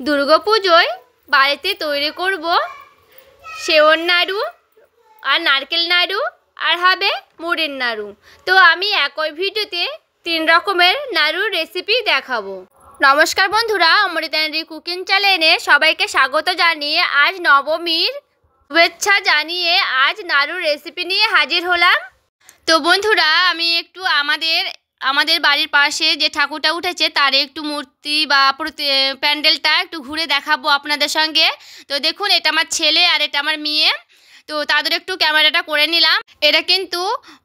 দুর্গাপুজোয় বাড়িতে তৈরি করব সেওর নাড়ু আর নারকেল নাড়ু আর হবে মুড়ির নাড়ু। তো আমি একই ভিডিওতে 3 রকমের নাড়ুর রেসিপি দেখাবো। নমস্কার বন্ধুরা, অমৃতাঞ্জলি কুকিং চ্যানেলে সবাইকে স্বাগত জানিয়ে আজ নবমীর শুভেচ্ছা জানিয়ে আজ নাড়ুর রেসিপি নিয়ে হাজির হলাম। তো বন্ধুরা, আমি একটু আমাদের বাড়ির পাশে যে ঠাকুরটা উঠেছে তার একটু মূর্তি বা প্যান্ডেলটা একটু ঘুরে দেখাবো আপনাদের সঙ্গে। তো দেখুন, এটা আমার ছেলে আর এটা আমার মেয়ে। তো তাদের একটু ক্যামেরাটা করে নিলাম। এটা কিন্তু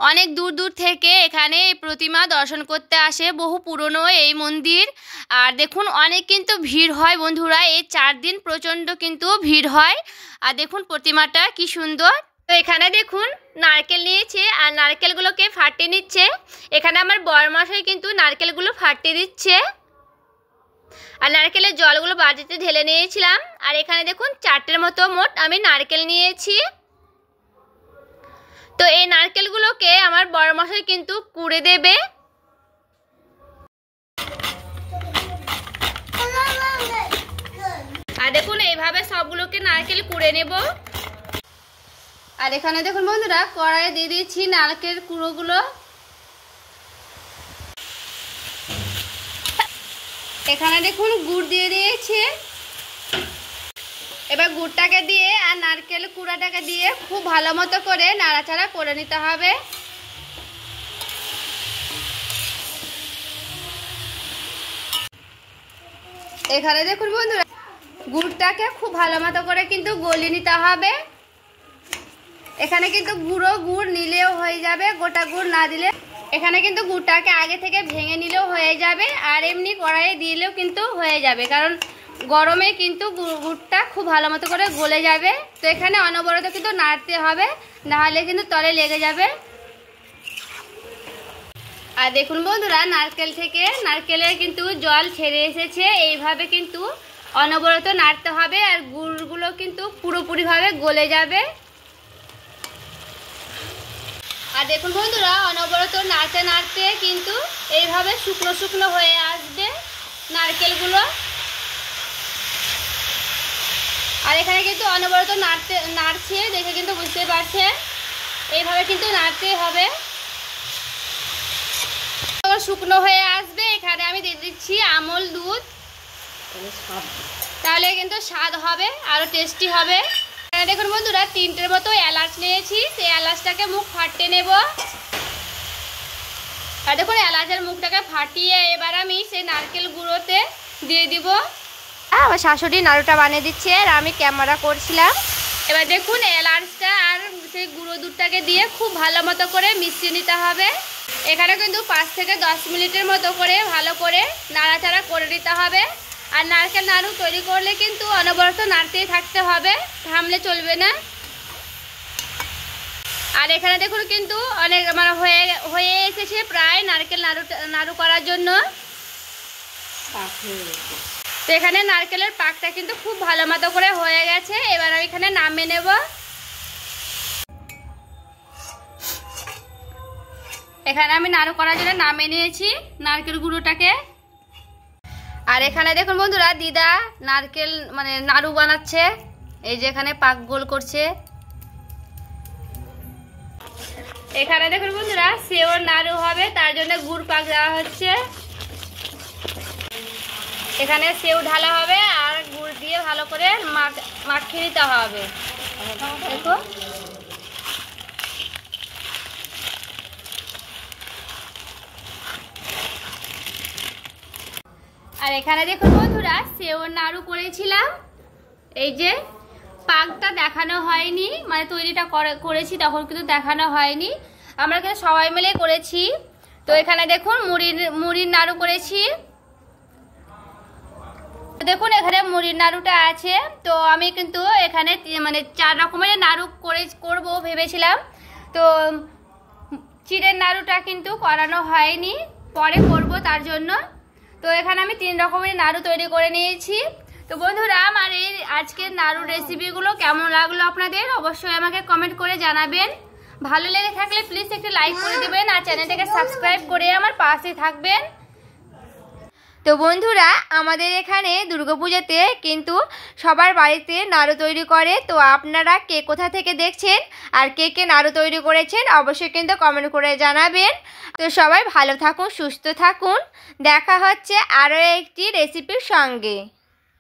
অনেক দূর দূর থেকে এখানে এই প্রতিমা দর্শন করতে আসে, বহু পুরনো এই মন্দির। আর দেখুন, অনেক কিন্তু ভিড় হয় বন্ধুরা, এই 4 দিন প্রচণ্ড কিন্তু ভিড় হয়। আর দেখুন প্রতিমাটা কি সুন্দর। তো এখানে দেখুন নারকেল নিয়েছে আর নারকেলগুলোকে ফাটিয়ে নিচ্ছে। এখানে আমার বরমশাই কিন্তু নারকেলগুলো ফাটিয়ে দিচ্ছে আর নারকেলের জলগুলো বাটিতে ঢেলে নিয়েছিলাম। আর এখানে দেখুন 4টের মতো মোট আমি নারকেল নিয়েছি। তো এই নারকেলগুলোকে আমার বরমশাই কিন্তু কুড়ে দেবে। আর দেখুন এইভাবে সবগুলোকে নারকেল কুড়ে নেব। আর এখানে দেখুন বন্ধুরা, কড়াইয়ে দিয়ে দিয়েছি নারকেল কুড়োগুলো। এখানে দেখুন গুড় দিয়ে দিয়েছি। এবার গুড়টাকে দিয়ে আর নারকেল কুড়াটাকে দিয়ে খুব ভালো মতো করে নাড়াচাড়া করে নিতে হবে। এখানে দেখুন বন্ধুরা, গুড়টাকে খুব ভালো মতো করে কিন্তু গলিয়ে নিতে হবে। এখানে কিন্তু গুঁড়ো গুড় নিলেও হয়ে যাবে, গোটা গুড় না দিলে। এখানে কিন্তু গুড়টাকে আগে থেকে ভেঙে নিলেও হয়ে যাবে, আর এমনি কড়াইয়ে দিলেও কিন্তু হয়ে যাবে, কারণ গরমে কিন্তু গুড়টা খুব ভালো মতো করে গলে যাবে। তো এখানে অনবরত কিন্তু নাড়তে হবে, নাহলে কিন্তু তলে লেগে যাবে। আর দেখুন বন্ধুরা, নারকেলের কিন্তু জল ছেড়ে এসেছে। এইভাবে কিন্তু অনবরত নাড়তে হবে, আর গুড়গুলো কিন্তু পুরোপুরিভাবে গলে যাবে। আর দেখুন বন্ধুরা, অনবরত নাড়তে নাড়তে কিন্তু এইভাবে শুকনো শুকনো হয়ে আসবে নারকেলগুলো। আর এখানে কিন্তু অনবরত নাড়ছে দেখে কিন্তু বুঝতে পারছেন, এইভাবে কিন্তু নাড়তে হবে। শুকনো হয়ে আসবে, এখানে আমি দিয়ে দিচ্ছি আমল দুধ, তাহলে কিন্তু স্বাদ হবে, আরো টেস্টি হবে। দেখুন বন্ধুরা, 3টের মতো এলাচ নিয়েছি, সেই এলাচটাকে মুখ ফাটিয়ে নেব। আর দেখুন এলাচের মুখটাকে ফাটিয়ে এবার আমি সেই নারকেল গুঁড়োতে দিয়ে দিব। আমার শাশুড়ি নাড়ুটা বানিয়ে দিচ্ছে আর আমি ক্যামেরা করছিলাম। এবার দেখুন এলাচটা আর সেই গুঁড়ো দুধটাকে দিয়ে খুব ভালো মতো করে মিশিয়ে নিতে হবে। এখানে কিন্তু 5 থেকে 10 মিনিটের মতো করে ভালো করে নাড়াচাড়া করে নিতে হবে। আর নারকেল নাড়ু তৈরি করলে কিন্তু অনবরত নাড়তেই থাকতে হবে, থামলে চলবে না। আর এখানে দেখুন কিন্তু অনেক হয়ে এসেছে প্রায় নারকেল নাড়ু করার জন্য। তো এখানে নারকেলের পাকটা কিন্তু খুব ভালো মতো করে হয়ে গেছে। এবার আমি এখানে নামিয়ে নেব। এখানে আমি নাড়ু করার জন্য নামিয়ে নিয়েছি নারকেল গুঁড়োটাকে। আর এখানে দেখুন বন্ধুরা, দিদা নারকেল নাড়ু বানাচ্ছে। এই যে এখানে পাক গোল করছে। এখানে দেখুন বন্ধুরা, সেওর নাড়ু হবে, তার জন্য গুড় পাক দেওয়া হচ্ছে। এখানে সেও ঢালা হবে আর গুড় দিয়ে ভালো করে মাখিয়ে নিতে হবে। দেখো আর এখানে দেখুন বন্ধুরা, সেওর নাড়ু করেছিলাম। এই যে পাকটা দেখানো হয়নি, তৈরিটা করেছি তখন কিন্তু দেখানো হয়নি, আমরা কিন্তু সবাই মিলে করেছি। তো এখানে দেখুন মুড়ির নাড়ু করেছি। দেখুন এখানে মুড়ির নাড়ুটা আছে। তো আমি কিন্তু এখানে 4 রকমের নাড়ু করব ভেবেছিলাম। তো চিড়ের নাড়ুটা কিন্তু করানো হয়নি, পরে করব তার জন্য। তো এখানে আমি 3 রকমের নাড়ু তৈরি করে নিয়েছি। তো বন্ধুরা, আমার এই আজকের নাড়ুর রেসিপিগুলো কেমন লাগলো আপনাদের অবশ্যই আমাকে কমেন্ট করে জানাবেন। ভালো লেগে থাকলে প্লিজ একটু লাইক করে দেবেন আর চ্যানেলটাকে সাবস্ক্রাইব করে আমার পাশে থাকবেন। তো বন্ধুরা, আমাদের এখানে দুর্গাপূজাতে কিন্তু সবার বাড়িতে নাড়ু তৈরি করে। তো আপনারা কে কোথা থেকে দেখছেন আর কে কে নাড়ু তৈরি করেছেন অবশ্যই কিন্তু কমেন্ট করে জানাবেন। তো সবাই ভালো থাকুন, সুস্থ থাকুন। দেখা হচ্ছে আরও একটি রেসিপির সঙ্গে।